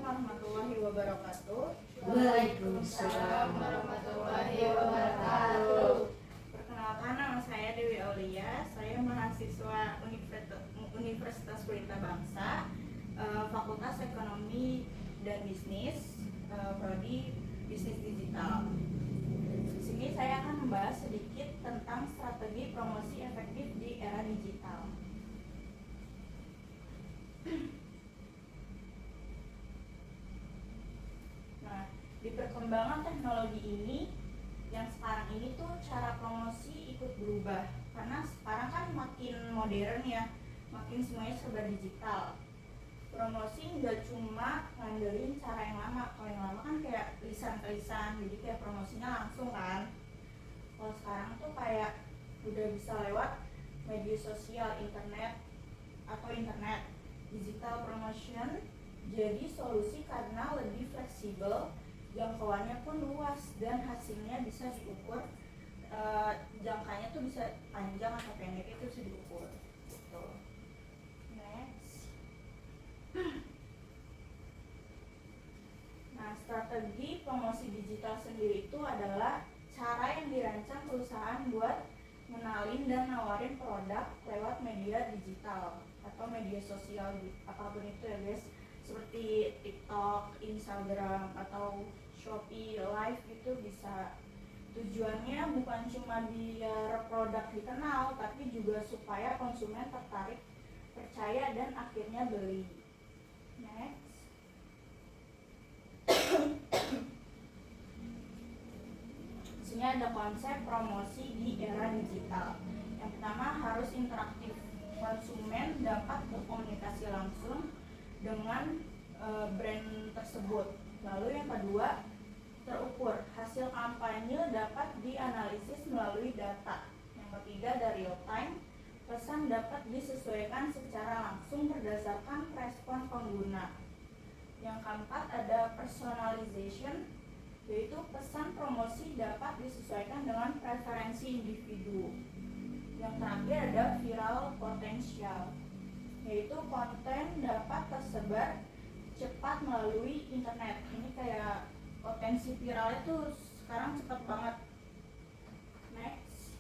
warahmatullahi wabarakatuh. Waalaikumsalam warahmatullahi wabarakatuh. Perkenalkan, nama saya Dewi Aulia. Saya mahasiswa Universitas Pelita Bangsa, Fakultas Ekonomi dan Bisnis, Prodi Bisnis Digital. Di sini saya akan membahas sedikit tentang strategi promosi efektif di era digital. Nah, di perkembangan teknologi ini, yang sekarang ini tuh cara promosi ikut berubah. Karena sekarang kan makin modern ya, makin semuanya serba digital. Promosi nggak cuma ngandelin cara yang lama. Kalau yang lama kan kayak lisan-lisan, jadi kayak promosinya langsung kan. Kalau sekarang tuh kayak udah bisa lewat media sosial, internet. Digital promotion jadi solusi karena lebih fleksibel, jangkauannya pun luas, dan hasilnya bisa diukur. Jangkanya tuh bisa panjang atau pendek, itu bisa diukur gitu. Next. Nah, strategi promosi digital sendiri itu adalah cara yang dirancang perusahaan buat mengenalin dan nawarin produk lewat media digital atau media sosial, apapun itu ya guys, seperti TikTok, Instagram, atau Shopee Live gitu bisa. Tujuannya bukan cuma biar produk dikenal, tapi juga supaya konsumen tertarik, percaya, dan akhirnya beli. Next. Di sini ada konsep promosi di era digital. Yang pertama, harus interaktif. Konsumen dapat berkomunikasi langsung dengan brand tersebut. Lalu yang kedua, terukur. Hasil kampanye dapat dianalisis melalui data. Yang ketiga, ada real time. Pesan dapat disesuaikan secara langsung berdasarkan respon pengguna. Yang keempat, ada personalization, yaitu pesan promosi dapat disesuaikan dengan preferensi individu. Yang terakhir ada viral potensial, yaitu konten dapat tersebar cepat melalui internet. Ini kayak potensi viral itu sekarang cepat banget. Next.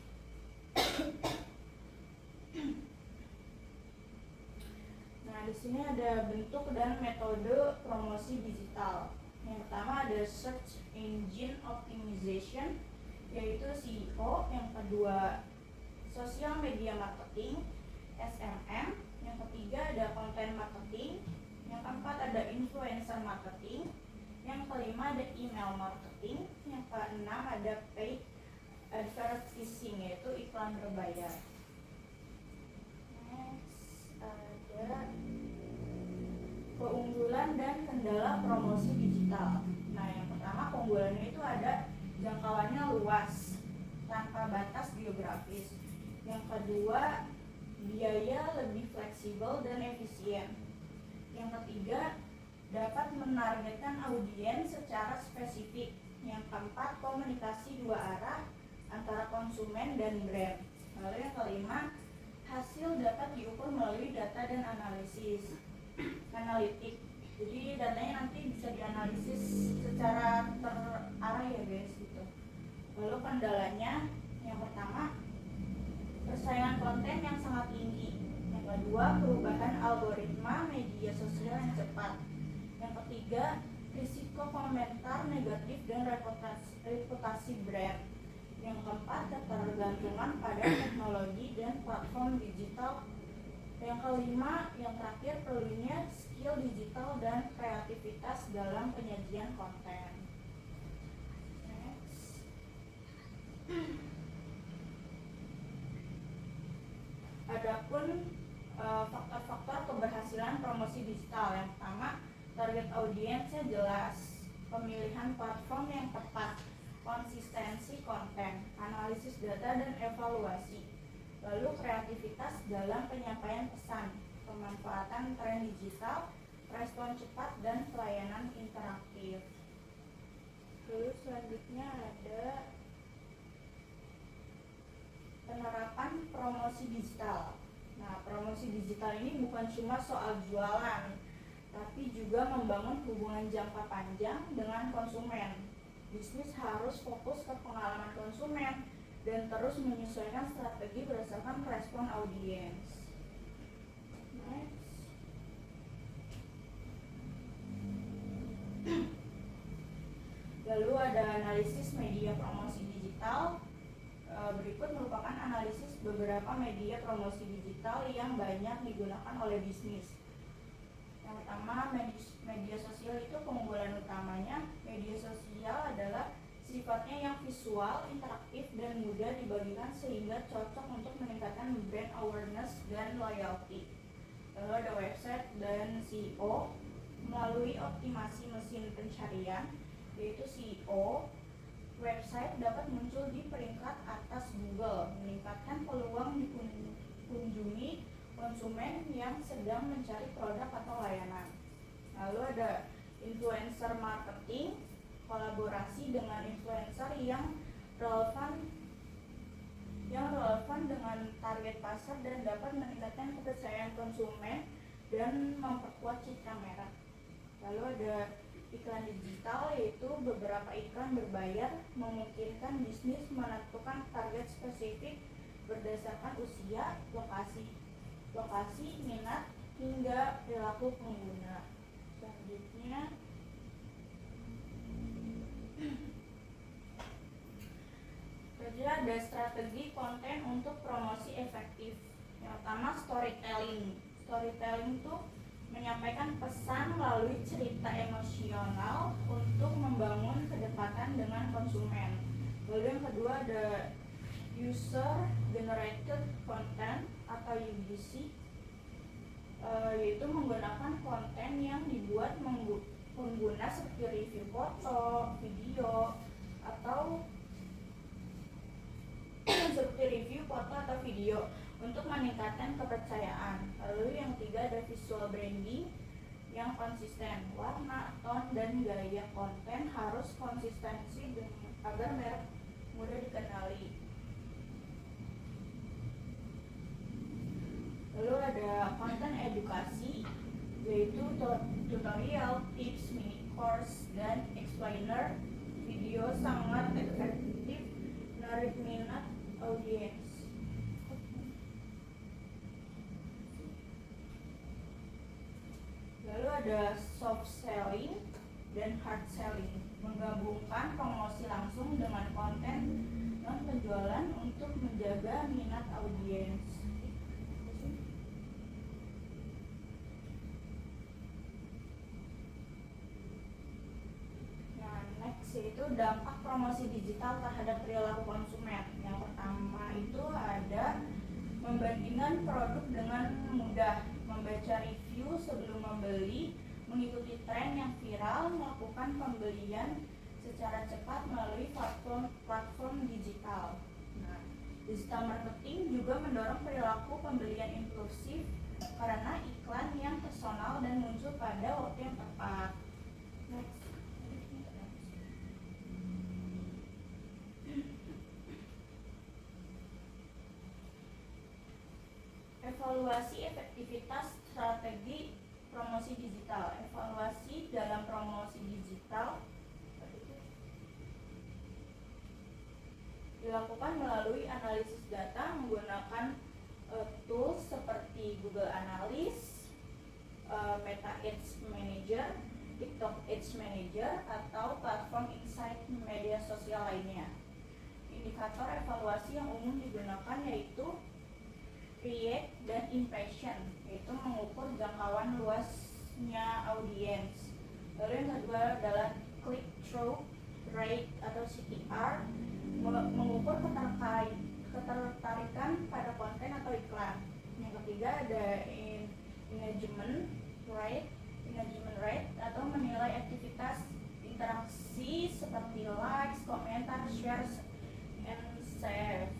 Nah, di sini ada bentuk dan metode promosi digital. Yang pertama ada search engine optimization, yaitu SEO. Yang kedua, social media marketing, SMM. Yang ketiga ada content marketing. Yang keempat ada influencer marketing. Yang kelima ada email marketing. Yang keenam ada paid advertising, yaitu iklan berbayar. Next ada keunggulan dan kendala promosi digital. Nah, yang pertama, keunggulannya itu ada jangkauannya luas tanpa batas geografis. Yang kedua, biaya lebih fleksibel dan efisien. Yang ketiga, dapat menargetkan audiens secara spesifik. Yang keempat, komunikasi dua arah antara konsumen dan brand. Lalu yang kelima, hasil dapat diukur melalui data dan analitik. Jadi datanya nanti bisa dianalisis secara terarah ya guys gitu. Lalu kendalanya, yang pertama, persaingan konten yang sangat tinggi. Yang kedua, perubahan algoritma media sosial yang cepat. Yang ketiga, risiko komentar negatif dan reputasi brand. Yang keempat, ketergantungan pada teknologi dan platform digital. Yang kelima, yang terakhir, perlunya skill digital dan kreativitas dalam penyajian konten. Next. Adapun faktor-faktor keberhasilan promosi digital. Yang pertama, target audiensnya jelas, pemilihan platform yang tepat, konsistensi konten, analisis data dan evaluasi, lalu kreativitas dalam penyampaian pesan, pemanfaatan tren digital, respon cepat, dan pelayanan interaktif. Terus selanjutnya ada penerapan promosi digital. Nah, promosi digital ini bukan cuma soal jualan, tapi juga membangun hubungan jangka panjang dengan konsumen. Bisnis harus fokus ke pengalaman konsumen dan terus menyesuaikan strategi berdasarkan respon audiens. Next. Lalu ada analisis media promosi digital. Berikut merupakan analisis beberapa media promosi digital yang banyak digunakan oleh bisnis. Yang pertama, media sosial itu keunggulan utamanya. Media sosial adalah sifatnya yang visual, interaktif, dan mudah dibagikan sehingga cocok untuk meningkatkan brand awareness dan loyalty. Lalu ada website dan SEO. Melalui optimasi mesin pencarian, yaitu SEO, website dapat muncul di peringkat atas Google, meningkatkan peluang dikunjungi konsumen yang sedang mencari produk atau layanan. Lalu ada influencer marketing, kolaborasi dengan influencer yang relevan dengan target pasar dan dapat meningkatkan kepercayaan konsumen dan memperkuat citra merek. Lalu ada iklan digital, yaitu beberapa iklan berbayar memungkinkan bisnis menentukan target spesifik berdasarkan usia, lokasi, minat, hingga perilaku pengguna. Selanjutnya ada strategi konten untuk promosi efektif. Yang pertama, storytelling. Storytelling itu menyampaikan pesan melalui cerita emosional untuk membangun kedekatan dengan konsumen. Lalu yang kedua ada user generated content atau UGC, yaitu menggunakan konten yang dibuat pengguna seperti review foto, video, atau untuk meningkatkan kepercayaan. Lalu yang ketiga ada visual branding yang konsisten. Warna, tone, dan gaya konten harus konsistensi agar merek mudah dikenali. Lalu ada konten edukasi, yaitu tutorial, tips, mini course, dan explainer. Video sangat efektif menarik minat audiens. Lalu ada soft selling dan hard selling, menggabungkan promosi langsung dengan konten non penjualan untuk menjaga minat audiens. Nah, next yaitu dampak promosi digital terhadap perilaku konsumen. Yang pertama itu ada membandingkan produk dengan mudah, membaca review sebelum membeli, mengikuti tren yang viral, melakukan pembelian secara cepat melalui platform digital. Nah, digital marketing juga mendorong perilaku pembelian impulsif karena iklan yang personal dan muncul pada waktu yang tepat. Next. Evaluasi efektivitas strategi promosi digital. Evaluasi dalam promosi digital dilakukan melalui analisis data menggunakan tools seperti Google Analytics, Meta Ads Manager, TikTok Ads Manager, atau platform insight media sosial lainnya. Indikator evaluasi yang umum digunakan yaitu reach dan impression, yaitu mengukur jangkauan luasnya audiens. Lalu yang kedua adalah click through rate atau CTR, mengukur ketertarikan pada konten atau iklan. Yang ketiga ada engagement rate atau menilai aktivitas interaksi seperti likes, komentar, shares, and save.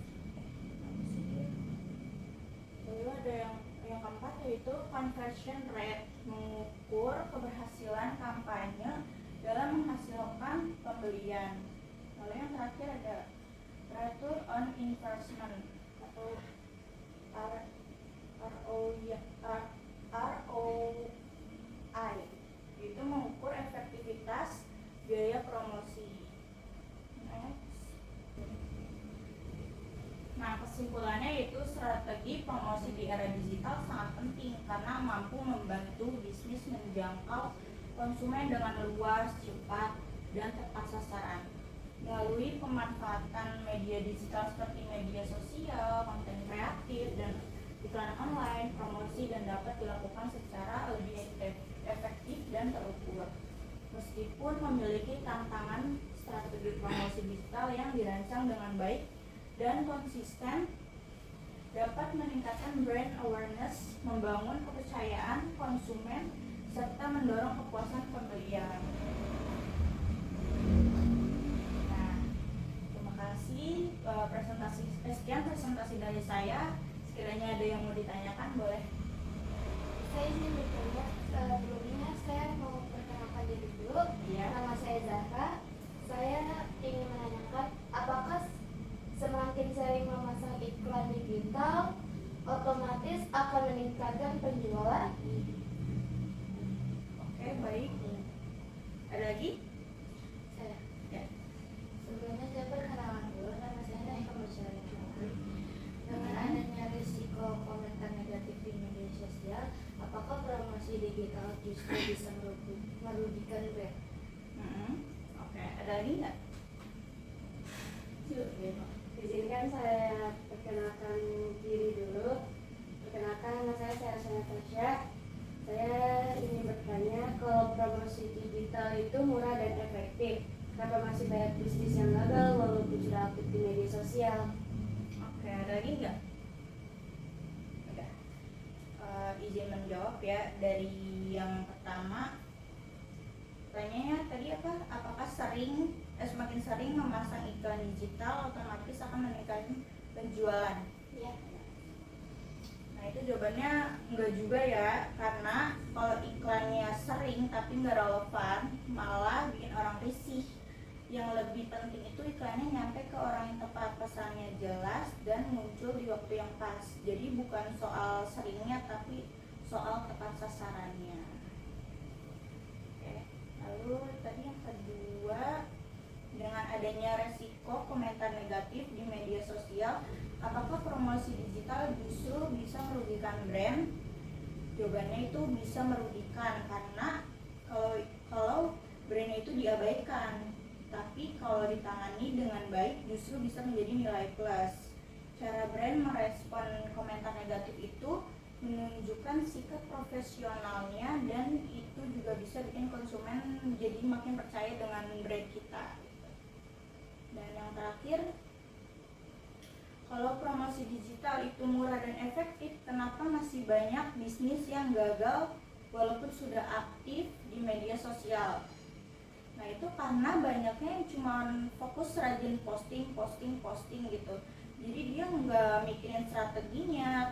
Lalu ada yang keempat yaitu conversion rate, mengukur keberhasilan kampanye dalam menghasilkan pembelian. Lalu yang terakhir ada return on investment atau ROI. karena mampu membantu bisnis menjangkau konsumen dengan luas, cepat, dan tepat sasaran. Melalui pemanfaatan media digital seperti media sosial, konten kreatif, dan iklan online, promosi dan dapat dilakukan secara lebih efektif dan terukur. Meskipun memiliki tantangan, strategi promosi digital yang dirancang dengan baik dan konsisten dapat meningkatkan brand awareness, membangun kepercayaan konsumen, serta mendorong kepuasan pembelian. Nah, terima kasih sekian presentasi dari saya. Sekiranya ada yang mau ditanyakan, boleh. Saya izin bertanya, sebelumnya saya mau perkenalkan diri dulu. Iya. Nama saya Zahra. Saya ingin menanyakan, apakah semakin sering memasang iklan digital, otomatis akan meningkatkan penjualan? Oke, baik. Ada lagi? Saya. Ya. Sebelumnya saya perkenalan dulu, nama saya Naika Musyari. Dengan adanya risiko komentar negatif di media sosial, apakah promosi digital justru bisa merugikan brand? Oke, ada lagi nggak? Izinkan saya perkenalkan diri dulu. Perkenalkan, nama saya Sarasa Natasha. Saya ingin bertanya, kalau promosi digital itu murah dan efektif, kenapa masih banyak bisnis yang gagal walaupun sudah aktif di media sosial? Oke, ada lagi nggak? Udah. Izin menjawab ya. Dari yang pertama, pertanyaannya tadi apa? Apakah semakin sering memasang iklan digital otomatis akan meningkatkan penjualan? Ya. Nah, itu jawabannya enggak juga ya, karena kalau iklannya sering tapi nggak relevan, malah bikin orang risih. Yang lebih penting itu iklannya nyampe ke orang yang tepat, pesannya jelas dan muncul di waktu yang pas. Jadi bukan soal seringnya tapi soal tepat sasarannya. Oke. Lalu tadi yang kedua, dengan adanya resiko komentar negatif di media sosial, apakah promosi digital justru bisa merugikan brand? Jawabannya itu bisa merugikan, karena kalau brandnya itu diabaikan. Tapi kalau ditangani dengan baik justru bisa menjadi nilai plus. Cara brand merespon komentar negatif itu menunjukkan sikap profesionalnya, dan itu juga bisa bikin konsumen jadi makin percaya dengan brand kita. Dan yang terakhir, kalau promosi digital itu murah dan efektif, kenapa masih banyak bisnis yang gagal walaupun sudah aktif di media sosial? Nah, itu karena banyaknya yang cuma fokus rajin posting gitu. Jadi dia nggak mikirin strateginya,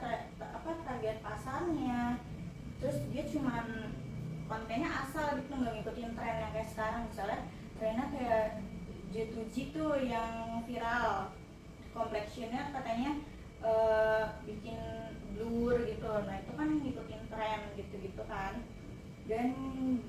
target pasarnya. Terus dia cuma kontennya asal gitu, nggak ngikutin tren yang kayak sekarang. Misalnya trennya kayak J2G tuh yang viral, complexionnya katanya bikin blur gitu. Nah, itu kan ngikutin tren gitu kan. Dan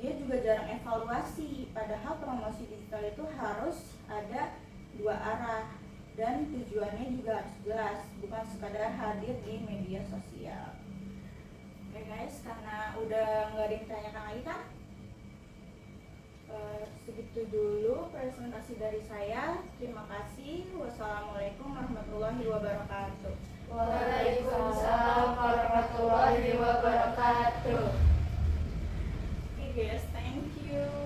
dia juga jarang evaluasi, padahal promosi digital itu harus ada dua arah dan tujuannya juga harus jelas, bukan sekadar hadir di media sosial. Oke guys, karena udah nggak ada yang ditanyakan lagi kan, segitu dulu presentasi dari saya. Terima kasih. Wassalamualaikum warahmatullahi wabarakatuh. Waalaikumsalam warahmatullahi wabarakatuh. Okay guys, thank you.